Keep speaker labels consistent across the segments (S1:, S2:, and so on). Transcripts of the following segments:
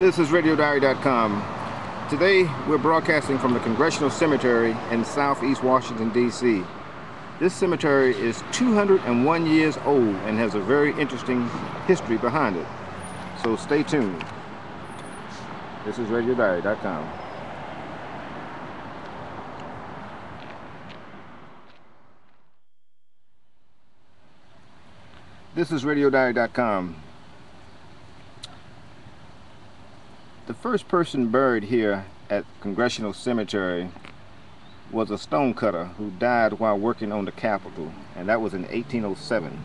S1: This is RadioDiary.com. Today we're broadcasting from the Congressional Cemetery in Southeast Washington, D.C. This cemetery is 201 years old and has a very interesting history behind it. So stay tuned. This is RadioDiary.com. This is RadioDiary.com. The first person buried here at Congressional Cemetery was a stonecutter who died while working on the Capitol, and that was in 1807.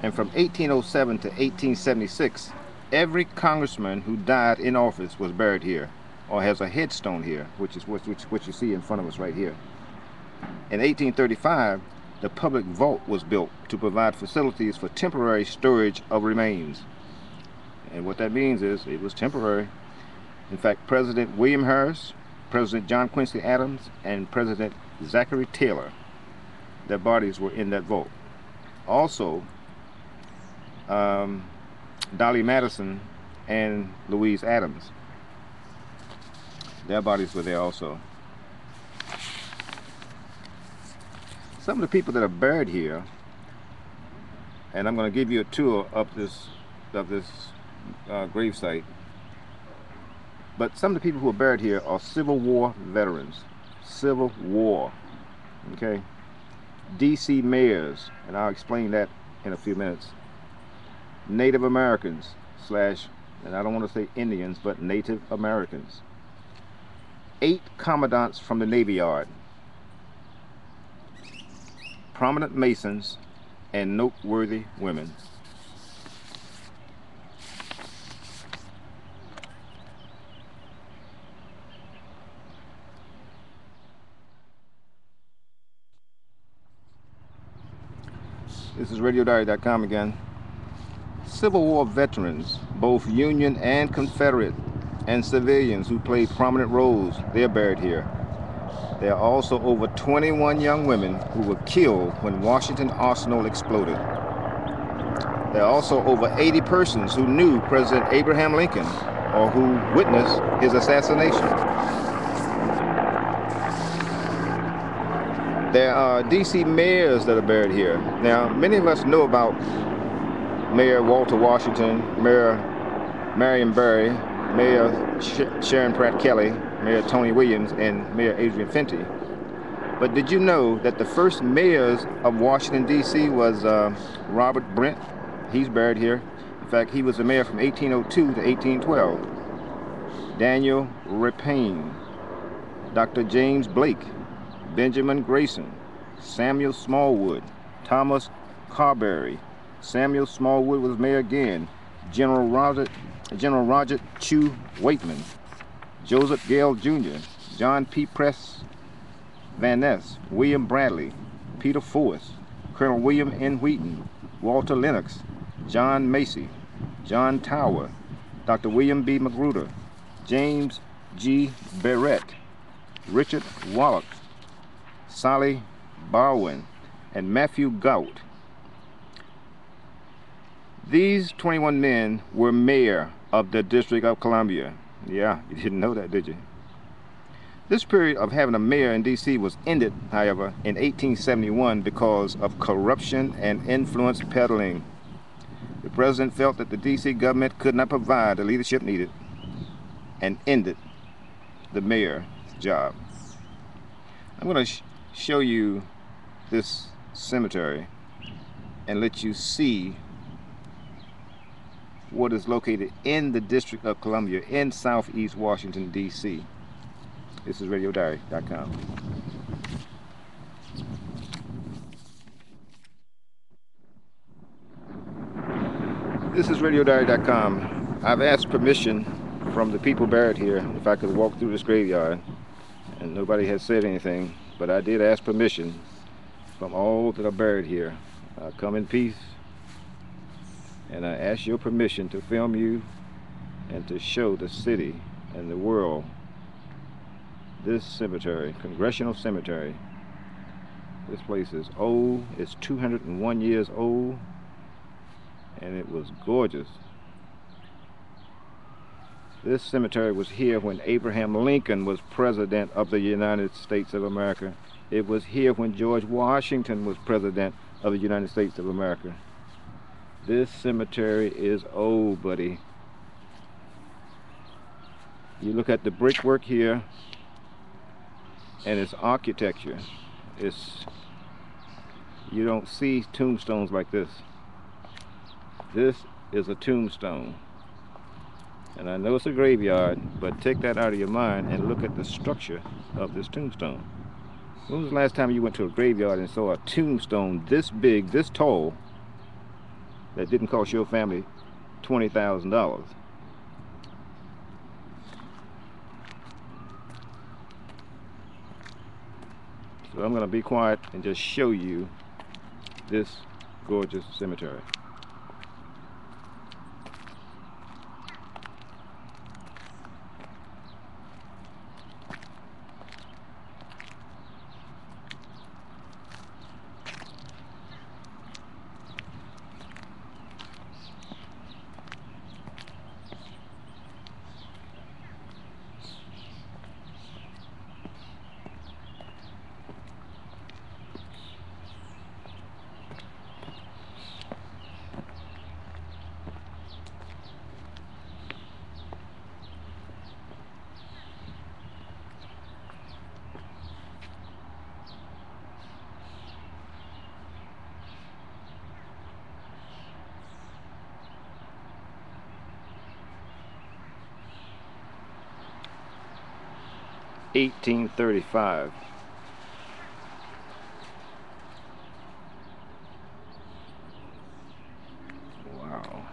S1: And from 1807 to 1876, every congressman who died in office was buried here, or has a headstone here, which is what you see in front of us right here. In 1835, the public vault was built to provide facilities for temporary storage of remains. And what that means is it was temporary. In fact, President William Harris, President John Quincy Adams, and President Zachary Taylor, their bodies were in that vault. Also, Dolly Madison and Louise Adams, their bodies were there also. Some of the people that are buried here, and I'm going to give you a tour of this gravesite. But some of the people who are buried here are Civil War veterans. Civil War. Okay? DC mayors, and I'll explain that in a few minutes. Native Americans / and I don't want to say Indians, but Native Americans. 8 commandants from the Navy Yard. Prominent Masons and noteworthy women. This is RadioDiary.com again. Civil War veterans, both Union and Confederate, and civilians who played prominent roles, they're buried here. There are also over 21 young women who were killed when Washington Arsenal exploded. There are also over 80 persons who knew President Abraham Lincoln or who witnessed his assassination. There are DC mayors that are buried here. Now, many of us know about Mayor Walter Washington, Mayor Marion Barry, Mayor Sharon Pratt Kelly, Mayor Tony Williams, and Mayor Adrian Fenty. But did you know that the first mayors of Washington, D.C. was Robert Brent? He's buried here. In fact, he was the mayor from 1802 to 1812. Daniel Rapine, Dr. James Blake, Benjamin Grayson, Samuel Smallwood, Thomas Carberry. Samuel Smallwood was mayor again. General Roger Chew Waitman, Joseph Gale Jr., John P. Press Van Ness, William Bradley, Peter Forrest, Colonel William N. Wheaton, Walter Lennox, John Macy, John Tower, Dr. William B. Magruder, James G. Barrett, Richard Wallach, Sally Barwin, and Matthew Gout. These 21 men were mayor of the District of Columbia. Yeah, you didn't know that, did you? This period of having a mayor in D.C. was ended, however, in 1871 because of corruption and influence peddling. The president felt that the D.C. government could not provide the leadership needed and ended the mayor's job. I'm going to show you this cemetery and let you see what is located in the District of Columbia in Southeast Washington, D.C. This is RadioDiary.com. This is RadioDiary.com. I've asked permission from the people buried here if I could walk through this graveyard, and nobody has said anything, but I did ask permission from all that are buried here. Come in peace, and I ask your permission to film you and to show the city and the world this cemetery, Congressional Cemetery. This place is old. It's 201 years old, and it was gorgeous. This cemetery was here when Abraham Lincoln was President of the United States of America. It was here when George Washington was President of the United States of America. This cemetery is old, buddy. You look at the brickwork here and its architecture. You don't see tombstones like this. This is a tombstone. And I know it's a graveyard, but take that out of your mind and look at the structure of this tombstone. When was the last time you went to a graveyard and saw a tombstone this big, this tall, that didn't cost your family $20,000? So I'm going to be quiet and just show you this gorgeous cemetery. $1835. Wow.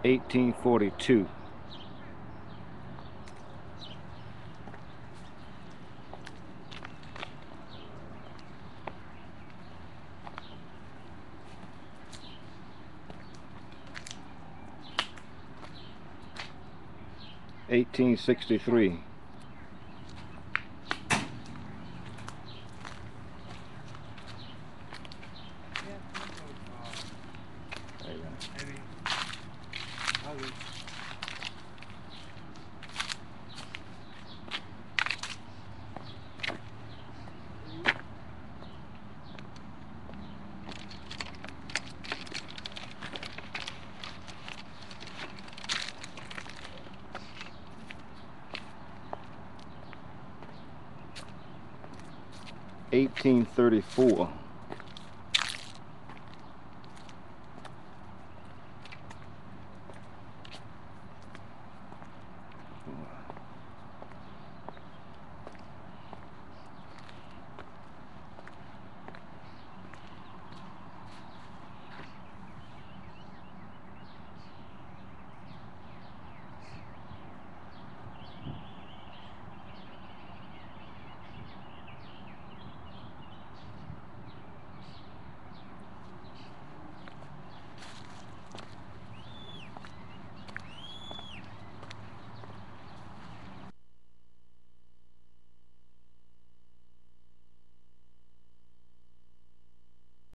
S1: $1842. $1863. $1834.